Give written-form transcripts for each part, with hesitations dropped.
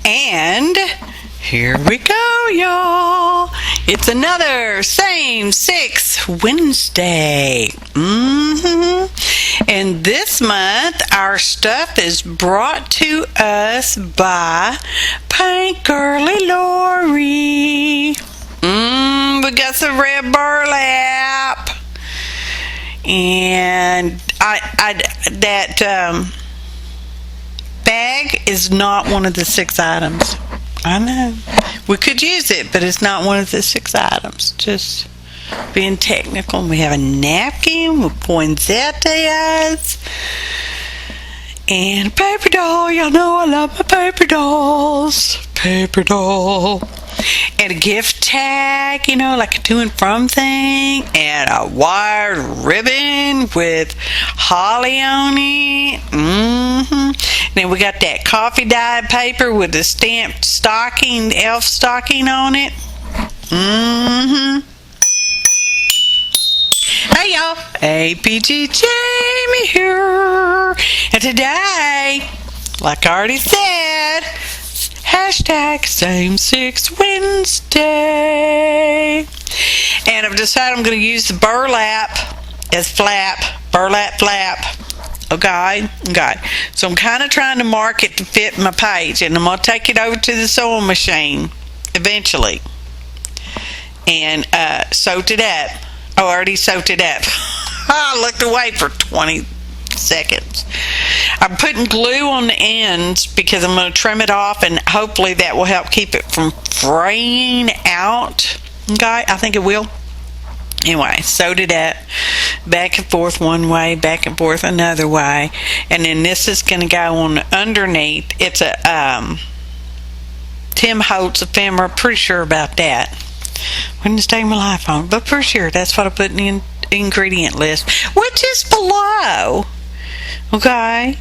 And here we go, y'all. It's another Same Six Wednesday. And this month, our stuff is brought to us by Paintgirlee Lori. We got some red burlap. And that bag is not one of the 6 items. I know. We could use it, but it's not one of the 6 items. Just being technical. We have a napkin with poinsettias. And a paper doll. Y'all know I love my paper dolls. Paper doll. And a gift tag, you know, like a to and from thing. And a wired ribbon with holly on it. Then we got that coffee dyed paper with the stamped stocking, elf stocking on it. Hey y'all, APG Jamie here. And today, like I already said, hashtag Same Six Wednesday. And I've decided I'm going to use the burlap as flap. Burlap flap. Okay. So I'm kind of trying to mark it to fit my page. And I'm going to take it over to the sewing machine eventually. And sewed it up. Oh, I already sewed it up. I looked away for 20 seconds. I'm putting glue on the ends because I'm going to trim it off, and hopefully that will help keep it from fraying out. Okay, I think it will. Anyway, sewed it up, back and forth one way, back and forth another way, and then this is going to go on underneath. It's a Tim Holtz ephemera. Pretty sure about that. Wouldn't stay my life on, but for sure that's what I put in the ingredient list, which is below. Okay,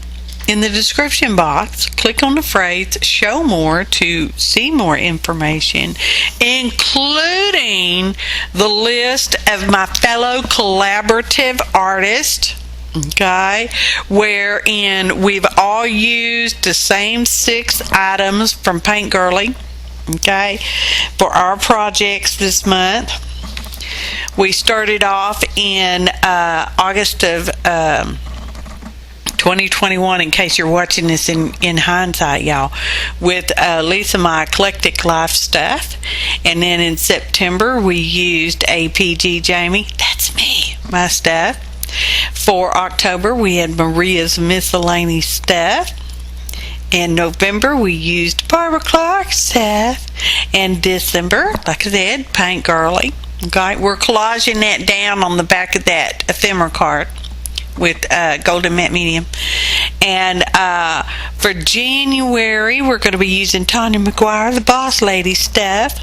in the description box, click on the phrase show more to see more information, including the list of my fellow collaborative artists, okay, wherein we've all used the same 6 items from Paintgirlee, okay, for our projects this month. We started off in August of 2021, in case you're watching this in hindsight, y'all, with Lisa, my eclectic life stuff. And then in September, we used APG Jamie, that's me, my stuff. For October, we had Maria's miscellaneous stuff. In November, we used Barbara Clark's stuff. And December, like I said, Paintgirlee. Okay, we're collaging that down on the back of that ephemera card with golden matte medium. And for January, we're going to be using Tanya McGuire, the boss lady stuff.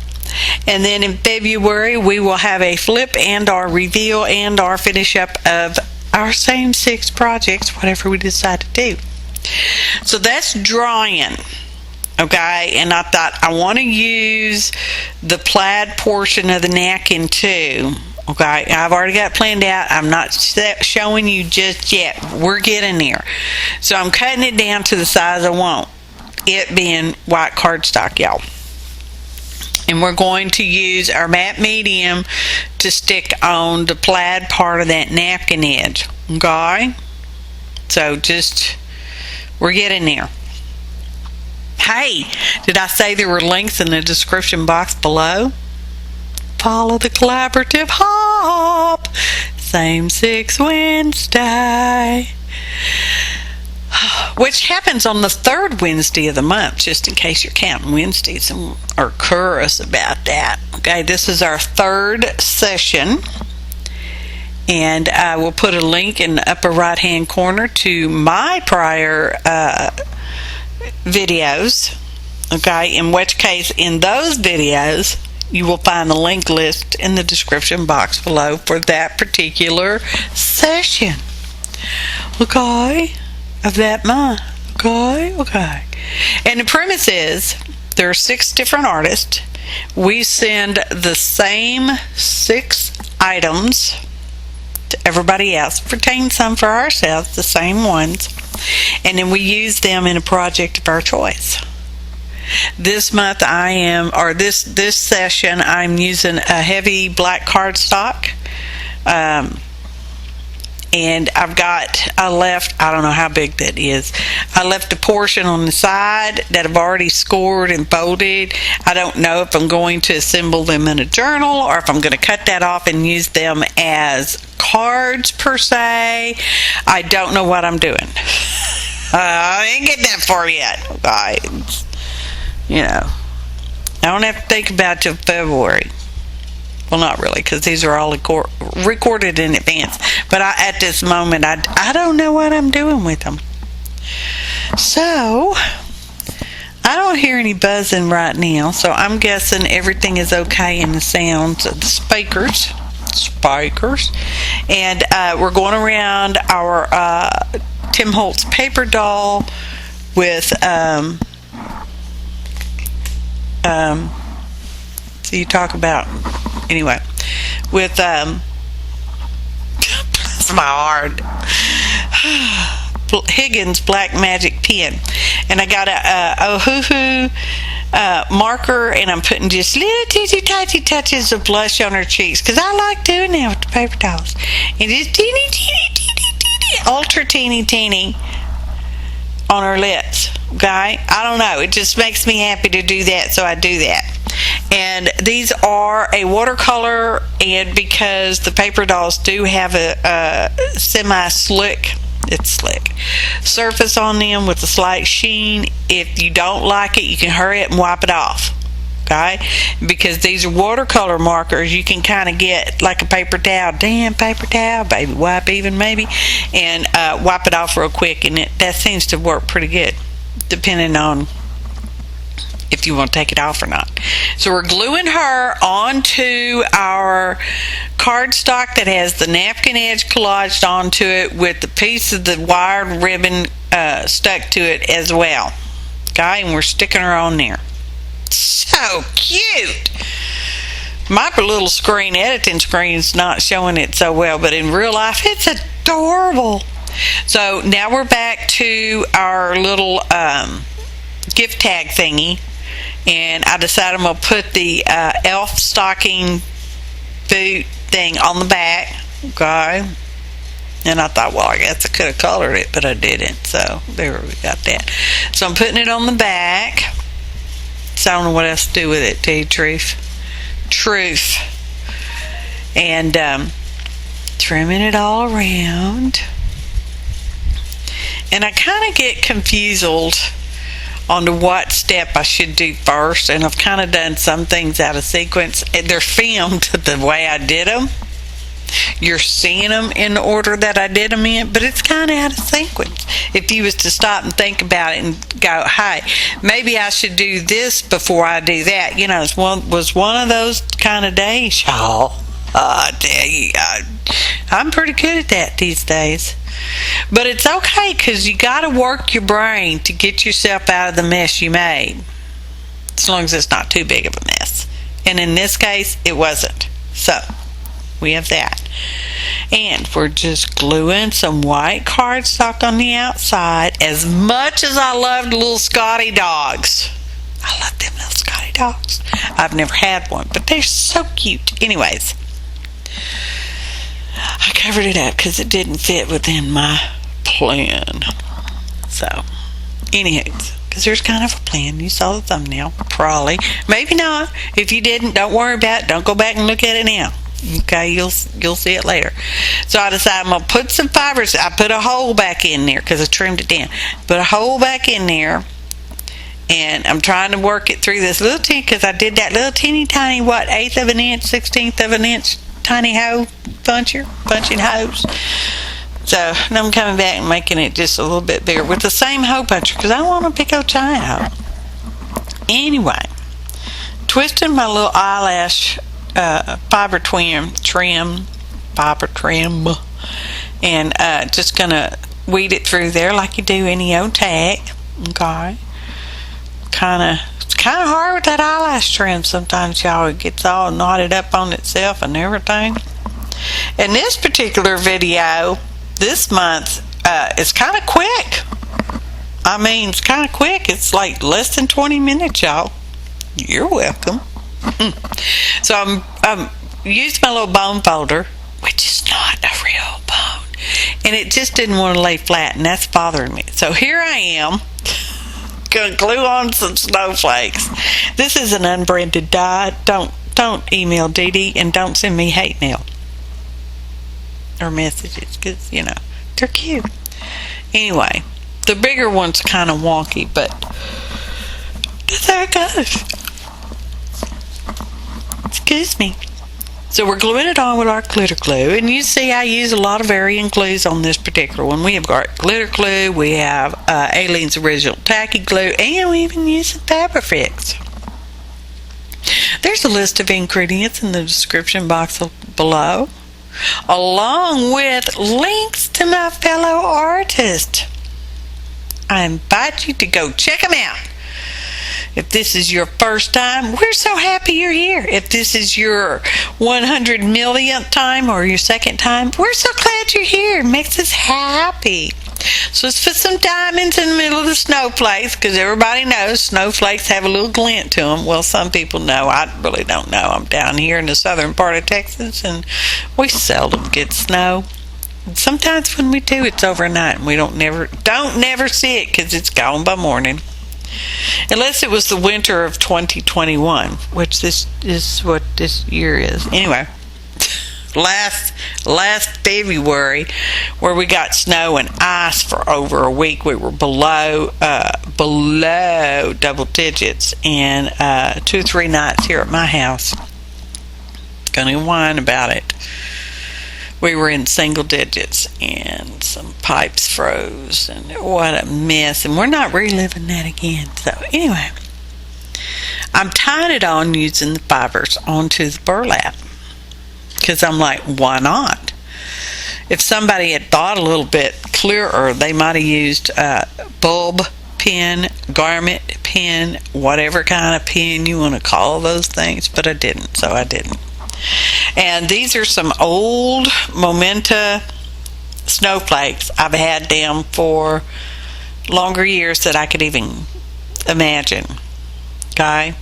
And then in February, we will have a flip and our reveal and our finish up of our same 6 projects, whatever we decide to do. So that's drying. Okay, and I thought I want to use the plaid portion of the napkin too. Okay, I've already got it planned out. I'm not showing you just yet. We're getting there. So I'm cutting it down to the size I want, it being white cardstock, y'all. And we're going to use our matte medium to stick on the plaid part of that napkin edge. Okay, so just, we're getting there. Hey, did I say there were links in the description box below? Follow the collaborative hop. Same 6 Wednesday. Which happens on the 3rd Wednesday of the month, just in case you're counting Wednesdays and are curious about that. Okay, this is our 3rd session. And I will put a link in the upper right hand corner to my prior videos, okay, in which case in those videos you will find the link list in the description box below for that particular session, okay, of that month. Okay. And the premise is there are 6 different artists. We send the same 6 items to everybody else, retain some for ourselves, the same ones, and then we use them in a project of our choice. This month this session I'm using a heavy black cardstock. And I left, I don't know how big that is. I left a portion on the side that I've already scored and folded. I don't know if I'm going to assemble them in a journal or if I'm going to cut that off and use them as cards per se. I don't know what I'm doing. I ain't getting that far yet, guys. You know, I don't have to think about it till February. Well, not really, because these are all recorded in advance. But at this moment, I don't know what I'm doing with them. So, I don't hear any buzzing right now. So, I'm guessing everything is okay in the sounds of the speakers. And we're going around our Tim Holtz paper doll with... so you talk about... Anyway, with bless my heart, Higgins Black Magic Pen, and I got a ohuhu marker, and I'm putting just little teeny tiny touches of blush on her cheeks because I like doing that with the paper dolls, and just teeny ultra teeny on her lips. Okay, I don't know, it just makes me happy to do that, so I do that. And these are a watercolor, and because the paper dolls do have a semi-slick, it's slick surface on them with a slight sheen, if you don't like it, you can hurry up and wipe it off. Okay, because these are watercolor markers, you can kind of get like a paper towel, damn paper towel, baby wipe even maybe, and wipe it off real quick, and that seems to work pretty good, depending on if you want to take it off or not. So we're gluing her onto our cardstock that has the napkin edge collaged onto it with the piece of the wired ribbon stuck to it as well. Okay, and we're sticking her on there. So cute. My little editing screen is not showing it so well, but in real life it's adorable. So now we're back to our little gift tag thingy, and I decided I'm going to put the elf stocking boot thing on the back. Okay, and I thought, well, I guess I could have colored it, but I didn't, so there we got that. So I'm putting it on the back. So I don't know what else to do with it, tell you truth. And trimming it all around. And I kind of get confused on to what step I should do first, and I've kind of done some things out of sequence, and they're filmed the way I did them. You're seeing them in the order that I did them in, but it's kind of out of sequence. If you was to stop and think about it and go, hey, maybe I should do this before I do that. You know, it was one of those kind of days, y'all. I tell you, I'm pretty good at that these days. But it's okay, because you got to work your brain to get yourself out of the mess you made, as long as it's not too big of a mess. And in this case, it wasn't. So we have that. And we're just gluing some white cardstock on the outside. As much as I loved little Scotty dogs, I love them little Scotty dogs. I've never had one, but they're so cute. Anyways, I covered it up because it didn't fit within my plan. So, anywho, because there's kind of a plan. You saw the thumbnail, probably. Maybe not. If you didn't, don't worry about it. Don't go back and look at it now. Okay, you'll see it later. So I decided I'm going to put some fibers. I put a hole back in there because I trimmed it down. Put a hole back in there, and I'm trying to work it through this little teeny, because I did that little teeny tiny, what, 1/8 of an inch, 1/16 of an inch tiny hole punching hose. So now I'm coming back and making it just a little bit bigger with the same hole puncher, because I want a big old giant hole. Anyway, twisting my little eyelash fiber trim, and just gonna weed it through there like you do any old tag. Okay, it's kind of hard with that eyelash trim sometimes, y'all. It gets all knotted up on itself and everything. And this particular video this month is kind of quick. I mean, it's kind of quick. It's like less than 20 minutes, y'all. You're welcome. So I'm used my little bone folder, which is not a real bone, and it just didn't want to lay flat, and that's bothering me. So here I am, gonna glue on some snowflakes. This is an unbranded dye. Don't email Dee Dee, and don't send me hate mail or messages, because they're cute. Anyway, the bigger one's kind of wonky, but there it goes. Excuse me. So we're gluing it on with our glitter glue, and you see I use a lot of varying glues on this particular one. We have got glitter glue, we have Aleene's original tacky glue, and we even use some fabrifix. There's a list of ingredients in the description box below, along with links to my fellow artists. I invite you to go check them out. If this is your first time, we're so happy you're here. If this is your 100 millionth time or your second time, we're so glad you're here. It makes us happy. So let's put some diamonds in the middle of the snowflakes, because everybody knows snowflakes have a little glint to them. Well, some people know. I really don't know. I'm down here in the southern part of Texas, and we seldom get snow. Sometimes when we do, it's overnight, and we don't never see it because it's gone by morning. Unless it was the winter of 2021, which this is what this year is. Anyway, last February, where we got snow and ice for over a week, we were below double digits, and 2 or 3 nights here at my house. Gonna whine about it. We were in single digits, and some pipes froze, and what a mess, and we're not reliving that again. So anyway, I'm tying it on using the fibers onto the burlap, because I'm like, why not? If somebody had thought a little bit clearer, they might have used bulb pen, garment pen, whatever kind of pen you want to call those things, but I didn't, so I didn't. And these are some old Momenta snowflakes. I've had them for longer years than I could even imagine. Okay?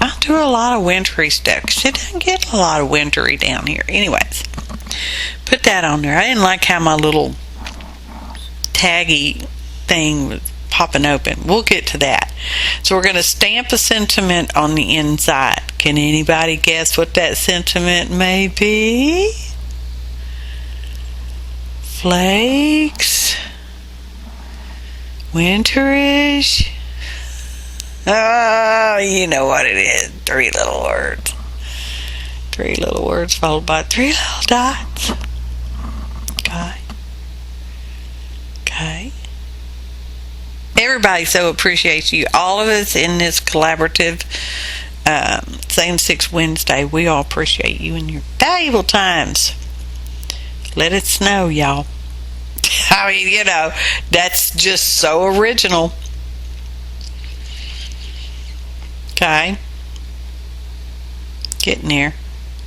I do a lot of wintry stuff, 'cause it doesn't get a lot of wintry down here. Anyways, put that on there. I didn't like how my little taggy thing was popping open. We'll get to that. So we're going to stamp a sentiment on the inside. Can anybody guess what that sentiment may be? Flakes, winterish. Oh, you know what it is. 3 little words. 3 little words followed by 3 little dots. Okay. Okay. Everybody so appreciates you. All of us in this collaborative Same 6 Wednesday, we all appreciate you and your valuable times. Let it snow, y'all. I mean, that's just so original. Okay. Getting there.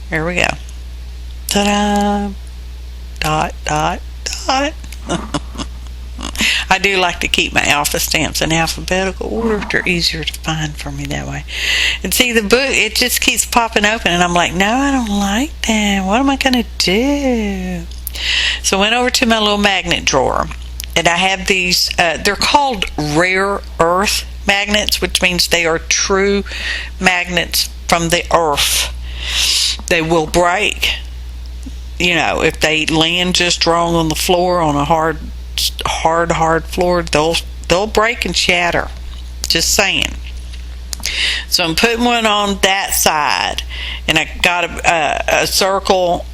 Here we go. Ta-da! Dot, dot, dot. I do like to keep my alpha stamps in alphabetical order. They're easier to find for me that way. And see, the book, it just keeps popping open, and I'm like, no, I don't like that. What am I going to do? So I went over to my little magnet drawer, and I have these, they're called rare earth magnets, which means they are true magnets from the earth. They will break, if they land just wrong on the floor, on a hard floor, they'll break and shatter. Just saying. So I'm putting one on that side, and I got a circle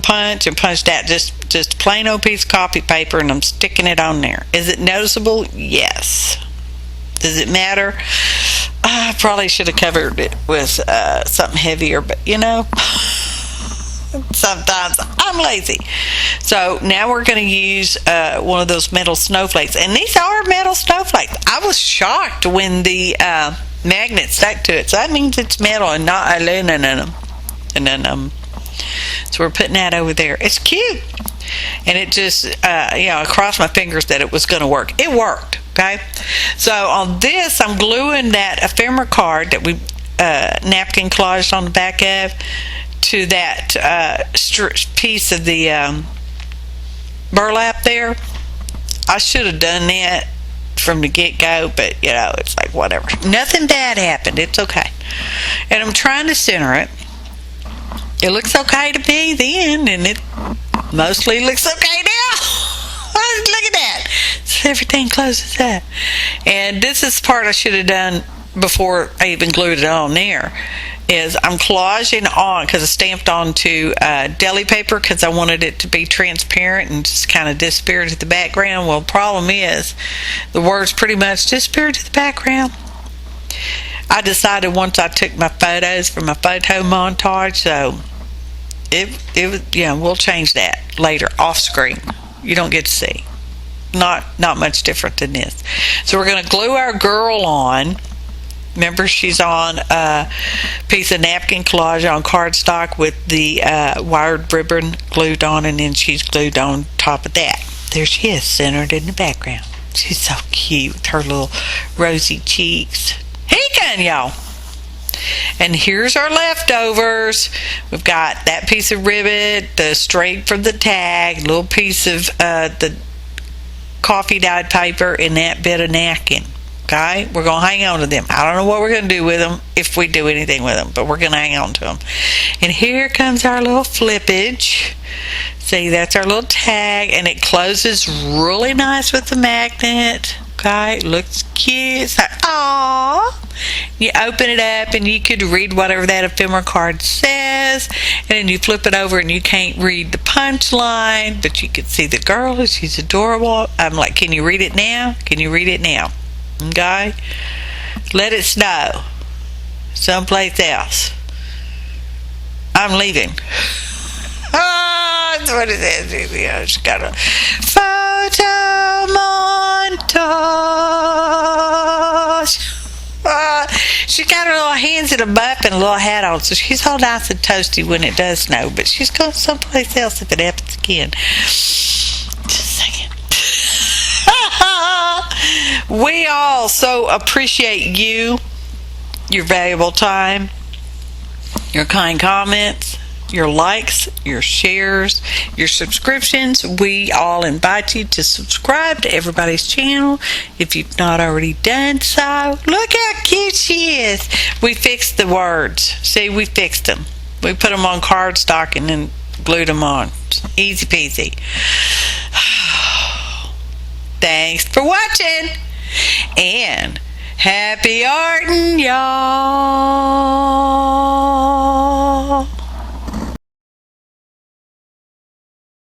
punch and punched out just a plain old piece of copy paper, and I'm sticking it on there. Is it noticeable? Yes. Does it matter? I probably should have covered it with something heavier, but sometimes I'm lazy. So now we're going to use one of those metal snowflakes, and these are metal snowflakes. I was shocked when the magnet stuck to it, so that means it's metal and not aluminum. So we're putting that over there. It's cute, and it just I crossed my fingers that it was going to work. It worked. Okay, so on this, I'm gluing that ephemera card that we napkin collaged on the back of to that piece of the burlap there. I should have done that from the get-go, but you know, it's like whatever. Nothing bad happened. It's okay. And I'm trying to center it. It looks okay to me then, and it mostly looks okay now. Look at that. So everything closes up. And this is the part I should have done before I even glued it on there, is I'm collaging on, because I stamped onto deli paper because I wanted it to be transparent and just kind of disappear to the background. Well, the problem is the words pretty much disappeared to the background. I decided once I took my photos for my photo montage, so it was, yeah, we'll change that later off screen. You don't get to see. Not much different than this. So we're going to glue our girl on. Remember, she's on a piece of napkin collage on cardstock with the wired ribbon glued on, and then she's glued on top of that. There she is, centered in the background. She's so cute with her little rosy cheeks. Here you come, y'all. And here's our leftovers. We've got that piece of ribbon, the straight from the tag, little piece of the coffee dyed paper, and that bit of napkin. Okay, we're going to hang on to them. I don't know what we're going to do with them, if we do anything with them, but we're going to hang on to them. And here comes our little flippage. See, that's our little tag, and it closes really nice with the magnet. Okay, looks cute. It's like, aww. You open it up, and you could read whatever that ephemera card says, and then you flip it over, and you can't read the punchline, but you can see the girl. She's adorable. I'm like, can you read it now? Can you read it now? Okay, let it snow someplace else. I'm leaving. That's what it is. She's got a photo montage. She's got her little hands in a muff and a little hat on, so she's all nice and toasty when it does snow, but she's going someplace else if it happens again. Just saying. We all so appreciate you, your valuable time, your kind comments, your likes, your shares, your subscriptions. We all invite you to subscribe to everybody's channel if you've not already done so. Look how cute she is. We fixed the words. See, we fixed them. We put them on cardstock and then glued them on. Easy peasy. Thanks for watching, and happy arting, y'all.